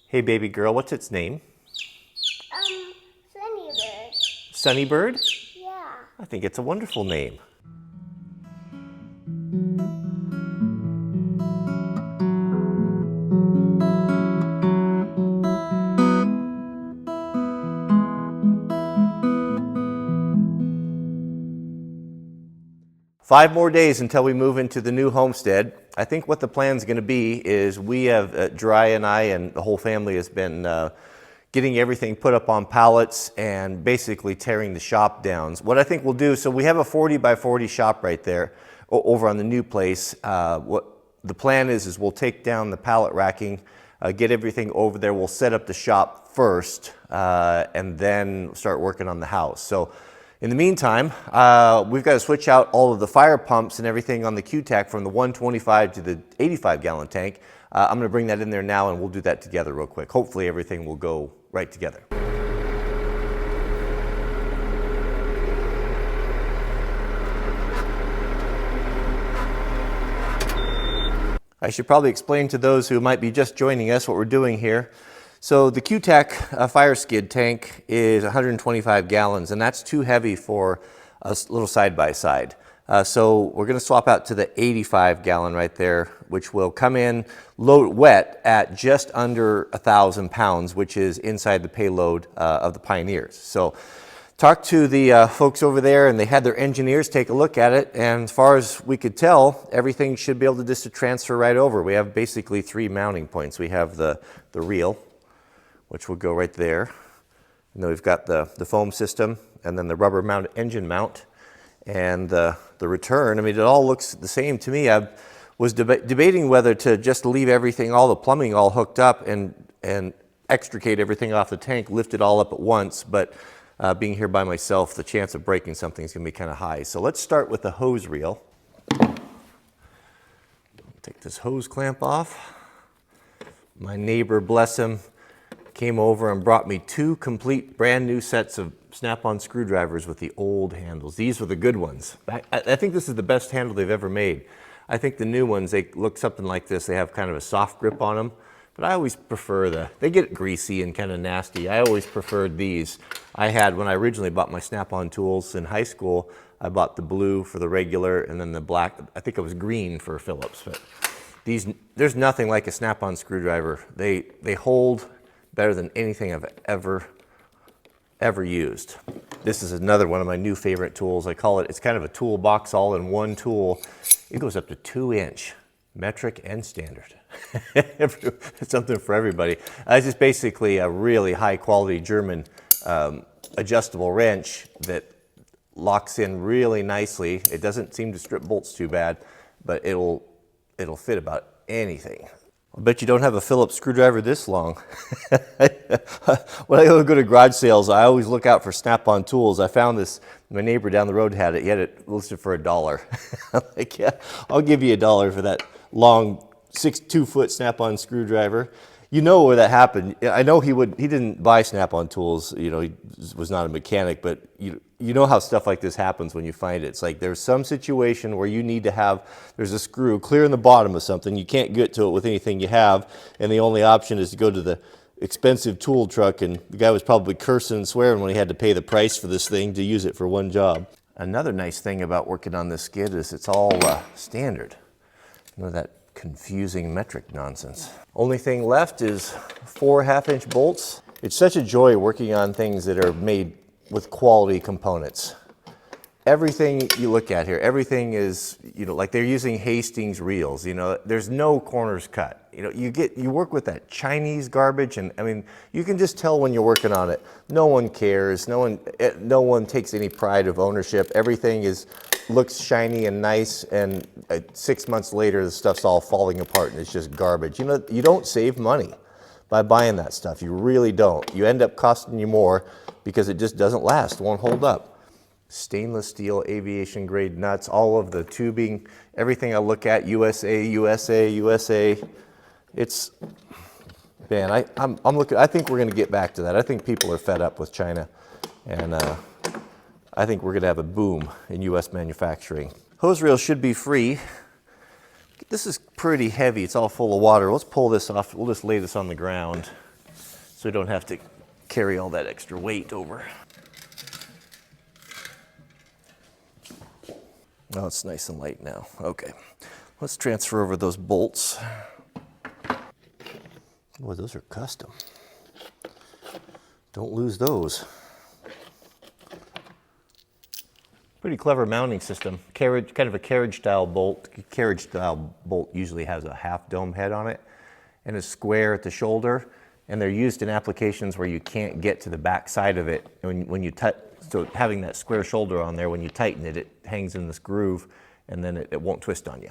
Hey baby girl, what's its name? Sunnybird. Sunnybird? Yeah. I think it's a wonderful name. Five more days until we move into the new homestead. I think what the plan's going to be is we have, Dry and I and the whole family has been getting everything put up on pallets and basically tearing the shop down. What I think we'll do, so we have a 40 by 40 shop right there over on the new place. What the plan is we'll take down the pallet racking, get everything over there. We'll set up the shop first and then start working on the house. So in the meantime, we've got to switch out all of the fire pumps and everything on the Q-Tac from the 125 to the 85 gallon tank. I'm going to bring that in there now and we'll do that together real quick. Hopefully everything will go right together. I should probably explain to those who might be just joining us what we're doing here. So the Q-Tac fire skid tank is 125 gallons, and that's too heavy for a little side-by-side. So we're going to swap out to the 85 gallon right there, which will come in load wet at just under 1,000 pounds, which is inside the payload of the Pioneers. So talked to the folks over there, and they had their engineers take a look at it, and as far as we could tell, everything should be able to just transfer right over. We have basically three mounting points. We have the reel, which will go right there, and then we've got the foam system, and then the rubber mount engine mount, and the return. I mean, it all looks the same to me. I was debating whether to just leave everything, all the plumbing all hooked up and extricate everything off the tank, lift it all up at once, but being here by myself, the chance of breaking something is going to be kind of high. So let's start with the hose reel. Take this hose clamp off. My neighbor, bless him, came over and brought me two complete brand new sets of Snap-on screwdrivers with the old handles. These were the good ones. I think this is the best handle they've ever made. I think the new ones, they look something like this. They have kind of a soft grip on them, but I always prefer they get greasy and kind of nasty. I always preferred these. I had, when I originally bought my SnapOn Tools in high school, I bought the blue for the regular and then the black, I think it was green for Phillips. But these, there's nothing like a Snap-on screwdriver. They hold better than anything I've ever used. This is another one of my new favorite tools. I call it, it's kind of a toolbox all in one tool. It goes up to 2-inch, metric and standard. It's something for everybody. It's just basically a really high quality German adjustable wrench that locks in really nicely. It doesn't seem to strip bolts too bad, but it'll fit about anything. I bet you don't have a Phillips screwdriver this long. When I go to garage sales, I always look out for Snap-on Tools. I found this, my neighbor down the road had it. He had it listed for $1. I'm like, yeah, I'll give you $1 for that long 2-foot Snap-on screwdriver. You know where that happened. I know he didn't buy Snap-on Tools, you know, he was not a mechanic, but you know how stuff like this happens when you find it. It's like there's some situation where you need to have, there's a screw clear in the bottom of something, you can't get to it with anything you have, and the only option is to go to the expensive tool truck, and the guy was probably cursing and swearing when he had to pay the price for this thing to use it for one job. Another nice thing about working on this skid is it's all standard. None of that confusing metric nonsense. Only thing left is 4 1/2-inch bolts. It's such a joy working on things that are made with quality components. Everything you look at here, everything is, you know, like they're using Hastings reels, you know, there's no corners cut. You know, you work with that Chinese garbage, and I mean, you can just tell when you're working on it. No one cares, no one takes any pride of ownership. Everything looks shiny and nice, and 6 months later the stuff's all falling apart and it's just garbage. You know, you don't save money by buying that stuff. You really don't. You end up costing you more because it just doesn't last, won't hold up. Stainless steel, aviation grade nuts, all of the tubing, everything I look at, USA, USA, USA. It's, man, I'm looking, I think we're gonna get back to that. I think people are fed up with China, and I think we're gonna have a boom in US manufacturing. Hose reel should be free. This is pretty heavy, it's all full of water. Let's pull this off, we'll just lay this on the ground. so we don't have to carry all that extra weight over. Oh, it's nice and light now. Okay, let's transfer over those bolts. Boy, those are custom. Don't lose those. Pretty clever mounting system. Carriage, kind of a carriage style bolt. Carriage style bolt usually has a half dome head on it and a square at the shoulder. And they're used in applications where you can't get to the back side of it. And when you so having that square shoulder on there, when you tighten it, it hangs in this groove and then it won't twist on you.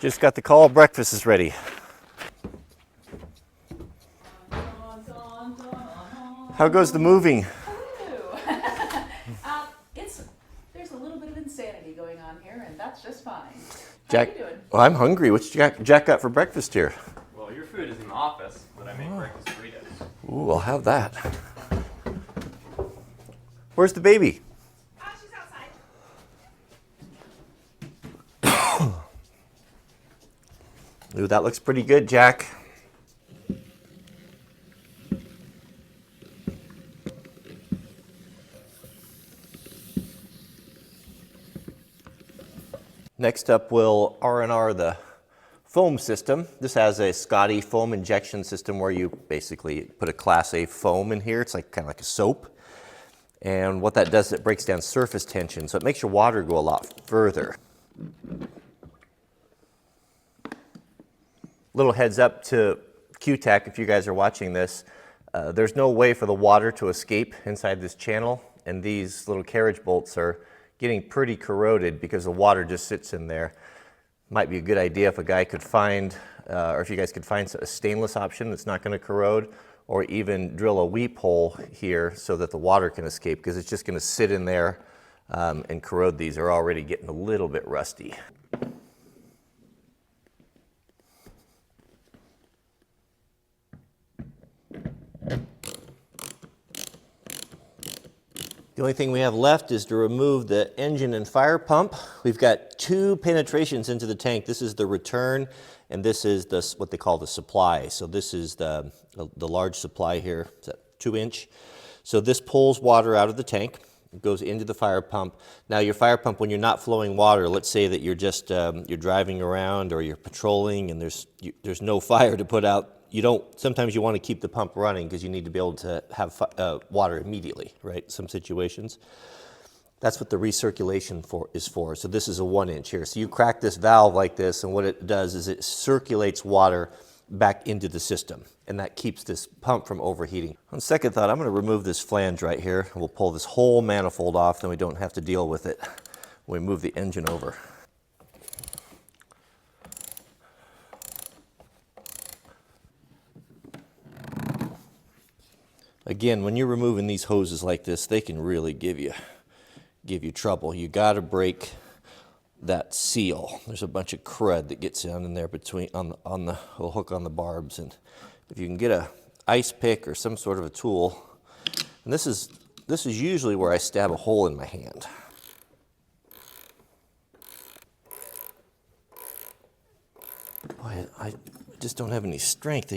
Just got the call, breakfast is ready. How goes the moving? There's a little bit of insanity going on here, and that's just fine. Jack, how you doing? Well, I'm hungry. What's Jack got for breakfast here? Well, your food is in the office, but I make breakfast burritos. Ooh, I'll have that. Where's the baby? She's outside. Ooh, that looks pretty good, Jack. Next up, we'll R&R the foam system. This has a Scotty foam injection system where you basically put a Class A foam in here. It's like kind of like a soap. And what that does is it breaks down surface tension, so it makes your water go a lot further. Little heads up to QTAC if you guys are watching this. There's no way for the water to escape inside this channel, and these little carriage bolts are getting pretty corroded because the water just sits in there. Might be a good idea if a guy could find, or if you guys could find a stainless option that's not going to corrode, or even drill a weep hole here so that the water can escape, because it's just going to sit in there and corrode. These are already getting a little bit rusty. The only thing we have left is to remove the engine and fire pump. We've got two penetrations into the tank. This is the return, and this is what they call the supply. So this is the large supply here. It's a 2-inch. So this pulls water out of the tank. It goes into the fire pump. Now your fire pump, when you're not flowing water, let's say that you're just you're driving around or you're patrolling and there's no fire to put out. Sometimes you want to keep the pump running because you need to be able to have water immediately, right? Some situations. That's what the recirculation is for. So this is a 1-inch here. So you crack this valve like this, and what it does is it circulates water back into the system, and that keeps this pump from overheating. On second thought, I'm going to remove this flange right here, and we'll pull this whole manifold off, then we don't have to deal with it when we move the engine over. Again, when you're removing these hoses like this, they can really give you trouble. You got to break that seal. There's a bunch of crud that gets down in there on the hook on the barbs, and if you can get a ice pick or some sort of a tool, and this is usually where I stab a hole in my hand. Boy, I just don't have any strength that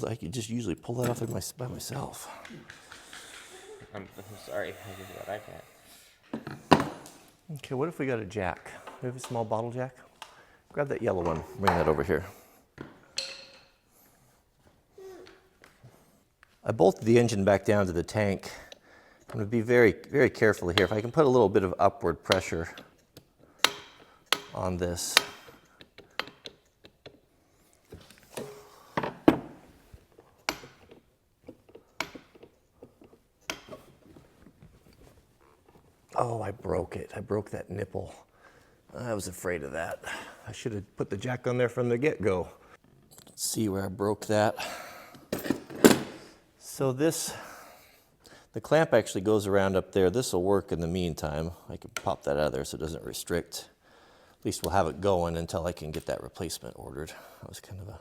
I could just usually pull that off by myself. I'm sorry, I did what I can. Okay, what if we got a jack? We have a small bottle jack? Grab that yellow one, bring that over here. I bolted the engine back down to the tank. I'm going to be very, very careful here. If I can put a little bit of upward pressure on this. Oh, I broke it. I broke that nipple. I was afraid of that. I should have put the jack on there from the get-go. Let's see where I broke that. So the clamp actually goes around up there. This will work in the meantime. I can pop that out of there so it doesn't restrict. At least we'll have it going until I can get that replacement ordered. That was kind of a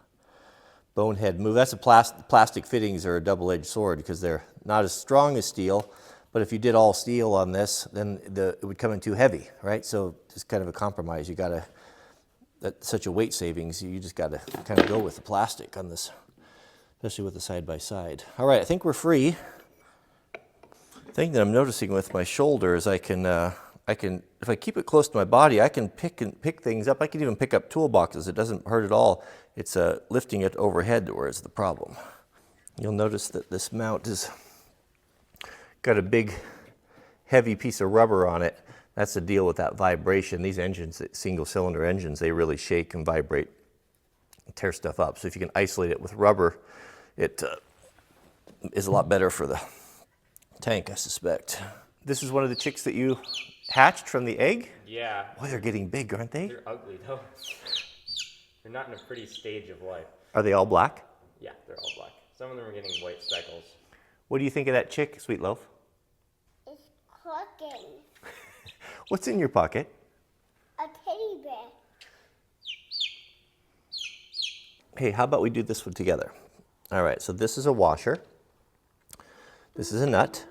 bonehead move. That's a plastic fittings are a double-edged sword because they're not as strong as steel. But if you did all steel on this, then it would come in too heavy, right? So it's kind of a compromise. You gotta, that's such a weight savings, you just gotta kind of go with the plastic on this, especially with the side-by-side. All right, I think we're free. The thing that I'm noticing with my shoulder is I can, if I keep it close to my body, I can pick things up. I can even pick up toolboxes. It doesn't hurt at all. It's lifting it overhead where is the problem. You'll notice that this mount is got a big, heavy piece of rubber on it. That's the deal with that vibration. These engines, single-cylinder engines, they really shake and vibrate and tear stuff up. So if you can isolate it with rubber, it is a lot better for the tank, I suspect. This is one of the chicks that you hatched from the egg? Yeah. Boy, they're getting big, aren't they? They're ugly though. They're not in a pretty stage of life. Are they all black? Yeah, they're all black. Some of them are getting white speckles. What do you think of that chick, Sweet Loaf? It's cooking. What's in your pocket? A teddy bear. Hey, how about we do this one together? All right, so this is a washer. This is a nut.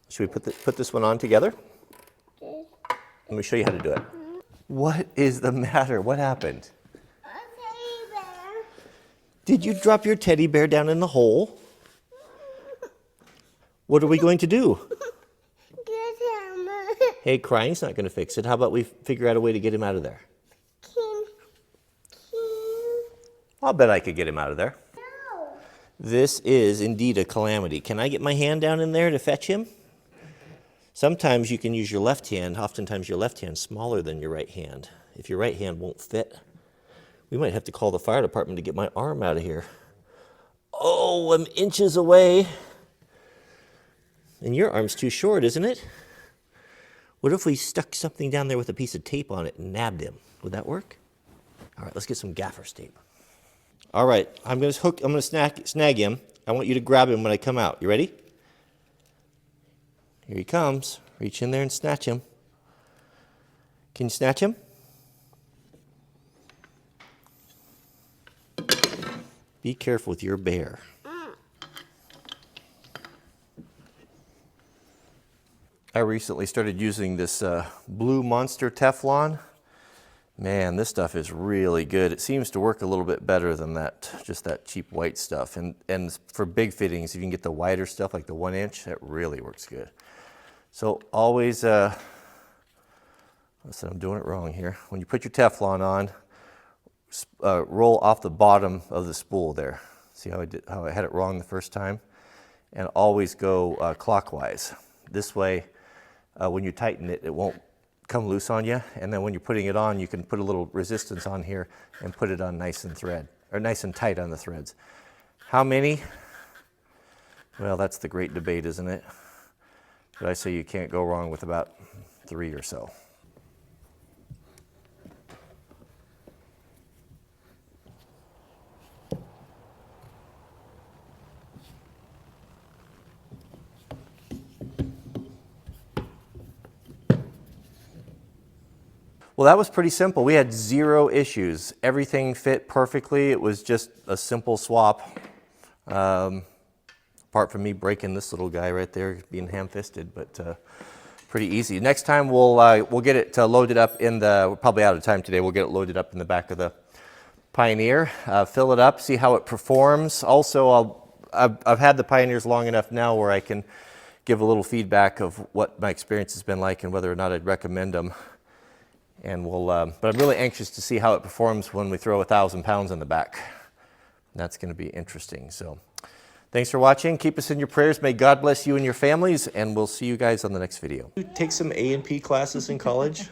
Should we put this one on together? Let me show you how to do it. What is the matter? What happened? A teddy bear. Did you drop your teddy bear down in the hole? What are we going to do? Get him. Hey, crying's not going to fix it. How about we figure out a way to get him out of there? Can. I'll bet I could get him out of there. No. This is indeed a calamity. Can I get my hand down in there to fetch him? Sometimes you can use your left hand. Oftentimes your left hand's smaller than your right hand. If your right hand won't fit, we might have to call the fire department to get my arm out of here. Oh, I'm inches away. And your arm's too short, isn't it? What if we stuck something down there with a piece of tape on it and nabbed him? Would that work? All right, let's get some gaffer's tape. All right, I'm gonna snag him. I want you to grab him when I come out. You ready? Here he comes. Reach in there and snatch him. Can you snatch him? Be careful with your bear. I recently started using this Blue Monster Teflon. Man, this stuff is really good. It seems to work a little bit better than that, just that cheap white stuff. And for big fittings, if you can get the wider stuff, like the 1 inch, that really works good. So always, listen, I'm doing it wrong here. When you put your Teflon on, roll off the bottom of the spool there. See how I had it wrong the first time? And always go clockwise. This way, when you tighten it, it won't come loose on you. And then when you're putting it on, you can put a little resistance on here and put it on nice and tight on the threads. How many? Well, that's the great debate, isn't it? But I say you can't go wrong with about 3 or so. Well, that was pretty simple. We had 0 issues. Everything fit perfectly. It was just a simple swap. Apart from me breaking this little guy right there, being ham-fisted, but pretty easy. Next time we'll get it loaded up in the, we're probably out of time today, we'll get it loaded up in the back of the Pioneer, fill it up, see how it performs. Also, I've had the Pioneers long enough now where I can give a little feedback of what my experience has been like and whether or not I'd recommend them. And but I'm really anxious to see how it performs when we throw 1,000 pounds in the back. That's going to be interesting. So thanks for watching. Keep us in your prayers. May God bless you and your families, and we'll see you guys on the next video. You take some A&P classes in college?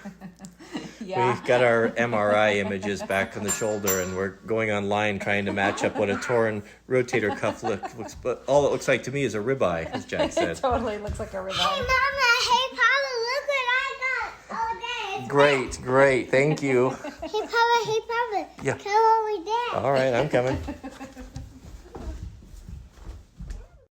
Yeah. We've got our MRI images back on the shoulder, and we're going online trying to match up what a torn rotator cuff looks. But all it looks like to me is a ribeye, as Jack said. It totally looks like a Hey, ribeye. Mama. Hey, Papa. Look what I got. Oh, Dad. Great, great. Thank you. Hey, Papa. Hey, Papa. Yeah. Come over there. All right, I'm coming.